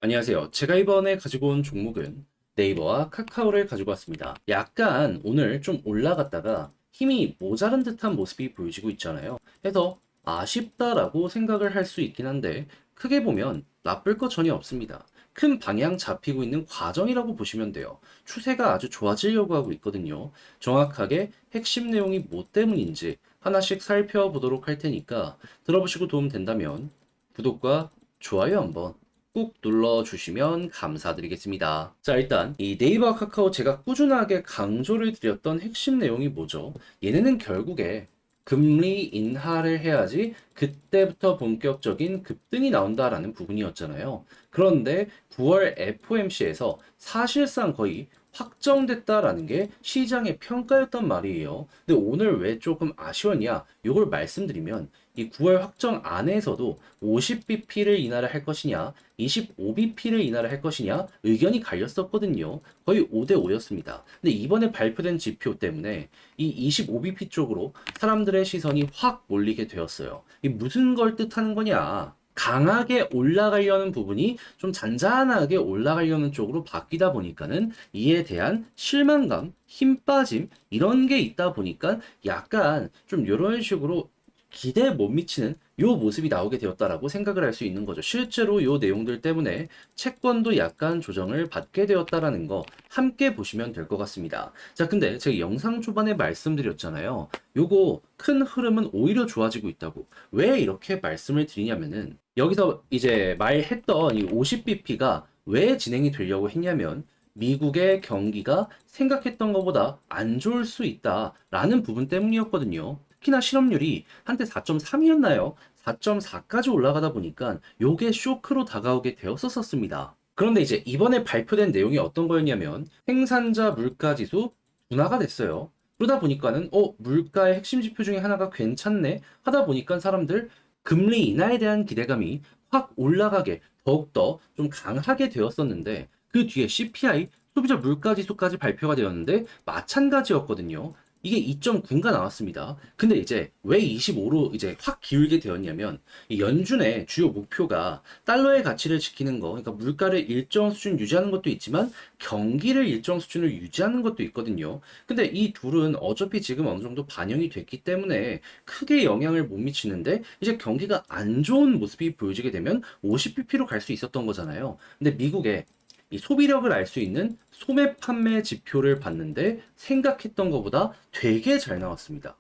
안녕하세요. 제가 이번에 가지고 온 종목은 네이버와 카카오를 가지고 왔습니다. 약간 오늘 좀 올라갔다가 힘이 모자란 듯한 모습이 보여지고 있잖아요. 해서 아쉽다라고 생각을 할 수 있긴 한데 크게 보면 나쁠 거 전혀 없습니다. 큰 방향 잡히고 있는 과정이라고 보시면 돼요. 추세가 아주 좋아지려고 하고 있거든요. 정확하게 핵심 내용이 뭐 때문인지 하나씩 살펴보도록 할 테니까 들어보시고 도움 된다면 구독과 좋아요 한번 꾹 눌러주시면 감사드리겠습니다. 자, 일단 이 네이버 카카오 제가 꾸준하게 강조를 드렸던 핵심 내용이 뭐죠? 얘네는 결국에 금리 인하를 해야지 그때부터 본격적인 급등이 나온다라는 부분이었잖아요. 그런데 9월 FOMC에서 사실상 거의 확정됐다라는 게 시장의 평가였단 말이에요. 근데 오늘 왜 조금 아쉬웠냐? 이걸 말씀드리면 이 9월 확정 안에서도 50bp를 인하를 할 것이냐, 25bp를 인하를 할 것이냐 의견이 갈렸었거든요. 거의 5대 5였습니다. 근데 이번에 발표된 지표 때문에 이 25bp 쪽으로 사람들의 시선이 확 몰리게 되었어요. 이 무슨 걸 뜻하는 거냐? 강하게 올라가려는 부분이 좀 잔잔하게 올라가려는 쪽으로 바뀌다 보니까는 이에 대한 실망감, 힘 빠짐 이런 게 있다 보니까 약간 좀 이런 식으로 기대에 못 미치는 요 모습이 나오게 되었다라고 생각을 할 수 있는 거죠. 실제로 요 내용들 때문에 채권도 약간 조정을 받게 되었다라는 거 함께 보시면 될 것 같습니다. 자, 근데 제가 영상 초반에 말씀드렸잖아요. 요거 큰 흐름은 오히려 좋아지고 있다고. 왜 이렇게 말씀을 드리냐면은 여기서 이제 말했던 이 50bp가 왜 진행이 되려고 했냐면 미국의 경기가 생각했던 것보다 안 좋을 수 있다라는 부분 때문이었거든요. 특히나 실업률이 한때 4.3이었나요? 4.4까지 올라가다 보니까 요게 쇼크로 다가오게 되었었습니다. 그런데 이제 이번에 발표된 내용이 어떤 거였냐면 생산자 물가지수 둔화가 됐어요. 그러다 보니까는 물가의 핵심 지표 중에 하나가 괜찮네 하다 보니까 사람들 금리 인하에 대한 기대감이 확 올라가게 더욱더 좀 강하게 되었었는데 그 뒤에 CPI 소비자 물가지수까지 발표가 되었는데 마찬가지였거든요. 이게 2.9가 나왔습니다. 근데 이제 왜 25로 이제 확 기울게 되었냐면 이 연준의 주요 목표가 달러의 가치를 지키는 거, 그러니까 물가를 일정 수준 유지하는 것도 있지만 경기를 일정 수준을 유지하는 것도 있거든요. 근데 이 둘은 어차피 지금 어느 정도 반영이 됐기 때문에 크게 영향을 못 미치는데 이제 경기가 안 좋은 모습이 보여지게 되면 50bp로 갈 수 있었던 거잖아요. 근데 미국의 이 소비력을 알 수 있는 소매 판매 지표를 봤는데 생각했던 것보다 되게 잘 나왔습니다.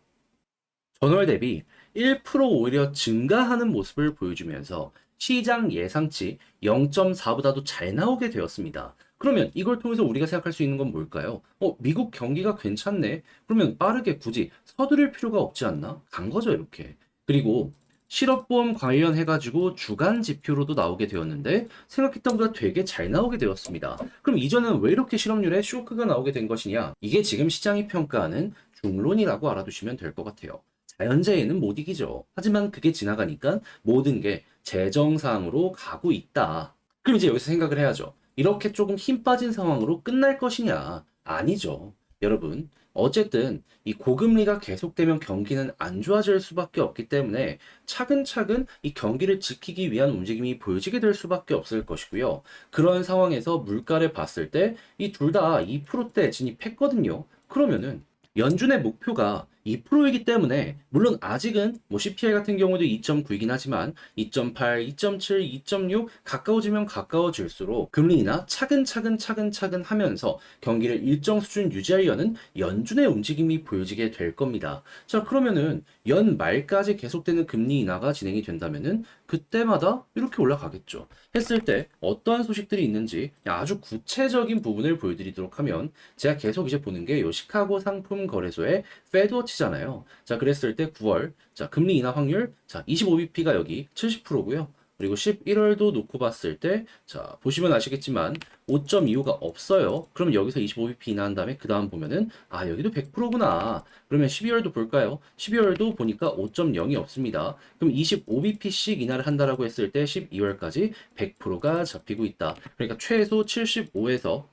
전월 대비 1% 오히려 증가하는 모습을 보여주면서 시장 예상치 0.4보다도 잘 나오게 되었습니다. 그러면 이걸 통해서 우리가 생각할 수 있는 건 뭘까요? 미국 경기가 괜찮네. 그러면 빠르게 굳이 서두를 필요가 없지 않나? 간 거죠, 이렇게. 그리고 실업보험 관련해가지고 주간 지표로도 나오게 되었는데 생각했던 것보다 되게 잘 나오게 되었습니다. 그럼 이전은 왜 이렇게 실업률에 쇼크가 나오게 된 것이냐? 이게 지금 시장이 평가하는 중론이라고 알아두시면 될 것 같아요. 자연재해는 못 이기죠. 하지만 그게 지나가니까 모든 게 재정상으로 가고 있다. 그럼 이제 여기서 생각을 해야죠. 이렇게 조금 힘 빠진 상황으로 끝날 것이냐? 아니죠. 여러분, 어쨌든 이 고금리가 계속되면 경기는 안 좋아질 수밖에 없기 때문에 차근차근 이 경기를 지키기 위한 움직임이 보여지게 될 수밖에 없을 것이고요. 그런 상황에서 물가를 봤을 때 이 둘 다 2%대 진입했거든요. 그러면은 연준의 목표가 2%이기 때문에 물론 아직은 뭐 CPI 같은 경우도 2.9이긴 하지만 2.8, 2.7, 2.6 가까워지면 가까워질수록 금리 인하 차근차근 하면서 경기를 일정 수준 유지하려는 연준의 움직임이 보여지게 될 겁니다. 자, 그러면은 연말까지 계속되는 금리 인하가 진행이 된다면은 그때마다 이렇게 올라가겠죠. 했을 때 어떠한 소식들이 있는지 아주 구체적인 부분을 보여드리도록 하면 제가 계속 이제 보는 게 요 시카고 상품 거래소의 페드워치잖아요. 자, 그랬을 때 9월, 자, 금리 인하 확률, 자, 25bp가 여기 70%고요. 그리고 11월도 놓고 봤을 때, 자, 보시면 아시겠지만 5.25가 없어요. 그럼 여기서 25bp 인하한 다음에 그 다음 보면은, 아, 여기도 100%구나. 그러면 12월도 볼까요? 12월도 보니까 5.0이 없습니다. 그럼 25bp씩 인하를 한다라고 했을 때 12월까지 100%가 잡히고 있다. 그러니까 최소 75에서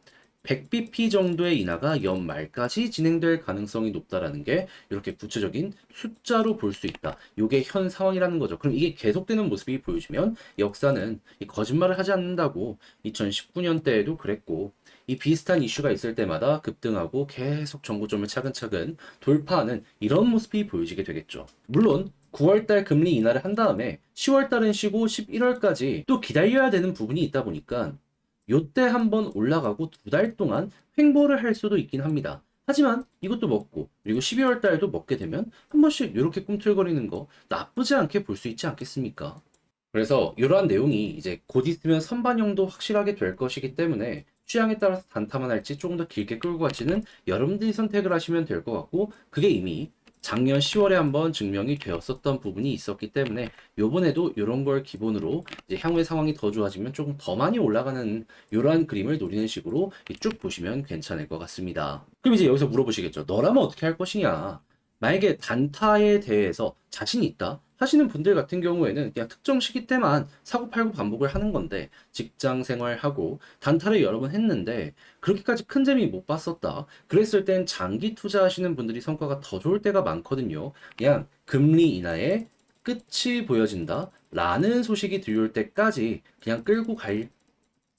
100bp 정도의 인하가 연말까지 진행될 가능성이 높다라는 게 이렇게 구체적인 숫자로 볼 수 있다. 이게 현 상황이라는 거죠. 그럼 이게 계속되는 모습이 보여지면 역사는 이 거짓말을 하지 않는다고 2019년 때에도 그랬고 이 비슷한 이슈가 있을 때마다 급등하고 계속 정고점을 차근차근 돌파하는 이런 모습이 보여지게 되겠죠. 물론 9월달 금리 인하를 한 다음에 10월달은 쉬고 11월까지 또 기다려야 되는 부분이 있다 보니까 요때 한번 올라가고 2달 동안 횡보를 할 수도 있긴 합니다. 하지만 이것도 먹고 그리고 12월 달도 먹게 되면 한 번씩 이렇게 꿈틀거리는 거 나쁘지 않게 볼 수 있지 않겠습니까? 그래서 이러한 내용이 이제 곧 있으면 선반영도 확실하게 될 것이기 때문에 취향에 따라서 단타만 할지 조금 더 길게 끌고 갈지는 여러분들이 선택을 하시면 될 것 같고 그게 이미 작년 10월에 한번 증명이 되었었던 부분이 있었기 때문에 요번에도 이런 걸 기본으로 이제 향후의 상황이 더 좋아지면 조금 더 많이 올라가는 이러한 그림을 노리는 식으로 쭉 보시면 괜찮을 것 같습니다. 그럼 이제 여기서 물어보시겠죠. 너라면 어떻게 할 것이냐? 만약에 단타에 대해서 자신이 있다 하시는 분들 같은 경우에는 그냥 특정 시기 때만 사고 팔고 반복을 하는 건데 직장 생활하고 단타를 여러 번 했는데 그렇게까지 큰 재미 못 봤었다. 그랬을 땐 장기 투자하시는 분들이 성과가 더 좋을 때가 많거든요. 그냥 금리 인하의 끝이 보여진다 라는 소식이 들려올 때까지 그냥 끌고 갈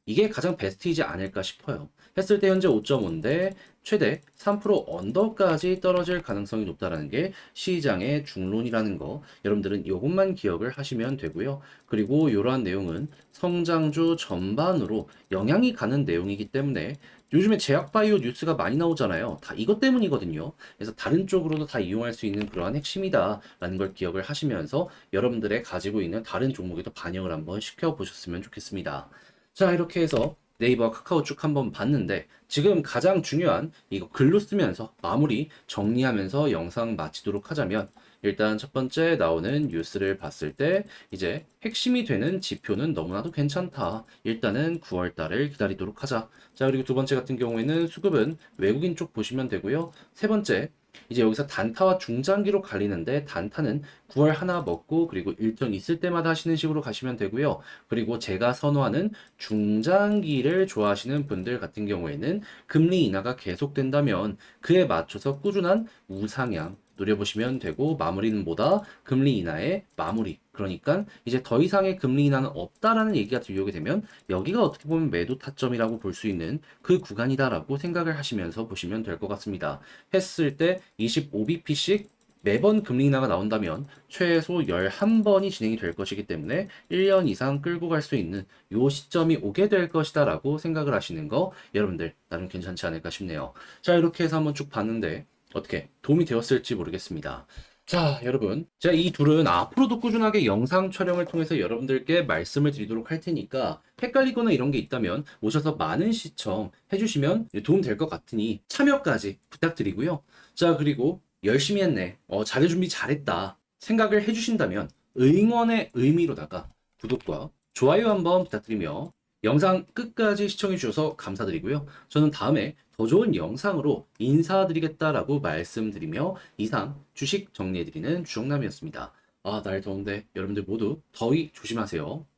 이게 가장 베스트이지 않을까 싶어요. 했을 때 현재 5.5인데 최대 3% 언더까지 떨어질 가능성이 높다라는 게 시장의 중론이라는 거 여러분들은 이것만 기억을 하시면 되고요. 그리고 이러한 내용은 성장주 전반으로 영향이 가는 내용이기 때문에 요즘에 제약바이오 뉴스가 많이 나오잖아요. 다 이것 때문이거든요. 그래서 다른 쪽으로도 다 이용할 수 있는 그러한 핵심이다라는 걸 기억을 하시면서 여러분들의 가지고 있는 다른 종목에도 반영을 한번 시켜보셨으면 좋겠습니다. 자, 이렇게 해서 네이버와 카카오 쭉 한번 봤는데 지금 가장 중요한 이거 글로 쓰면서 마무리 정리하면서 영상 마치도록 하자면 일단 첫 번째 나오는 뉴스를 봤을 때 이제 핵심이 되는 지표는 너무나도 괜찮다. 일단은 9월 달을 기다리도록 하자. 자, 그리고 두 번째 같은 경우에는 수급은 외국인 쪽 보시면 되고요. 세 번째 이제 여기서 단타와 중장기로 갈리는데 단타는 9월 하나 먹고 그리고 일정 있을 때마다 하시는 식으로 가시면 되고요. 그리고 제가 선호하는 중장기를 좋아하시는 분들 같은 경우에는 금리 인하가 계속된다면 그에 맞춰서 꾸준한 우상향 노려보시면 되고 마무리는 뭐다? 금리 인하의 마무리. 그러니까 이제 더 이상의 금리 인하는 없다라는 얘기가 들려오게 되면 여기가 어떻게 보면 매도 타점이라고 볼 수 있는 그 구간이다라고 생각을 하시면서 보시면 될 것 같습니다. 했을 때 25bp씩 매번 금리 인하가 나온다면 최소 11번이 진행이 될 것이기 때문에 1년 이상 끌고 갈 수 있는 요 시점이 오게 될 것이다 라고 생각을 하시는 거 여러분들 나름 괜찮지 않을까 싶네요. 자, 이렇게 해서 한번 쭉 봤는데 어떻게 도움이 되었을지 모르겠습니다. 자, 여러분. 제가 이 둘은 앞으로도 꾸준하게 영상 촬영을 통해서 여러분들께 말씀을 드리도록 할 테니까 헷갈리거나 이런 게 있다면 오셔서 많은 시청 해주시면 도움 될 것 같으니 참여까지 부탁드리고요. 자, 그리고 열심히 했네. 자료 준비 잘했다. 생각을 해주신다면 응원의 의미로다가 구독과 좋아요 한번 부탁드리며 영상 끝까지 시청해 주셔서 감사드리고요. 저는 다음에 더 좋은 영상으로 인사드리겠다라고 말씀드리며 이상 주식 정리해드리는 주정남이었습니다. 아, 날 더운데 여러분들 모두 더위 조심하세요.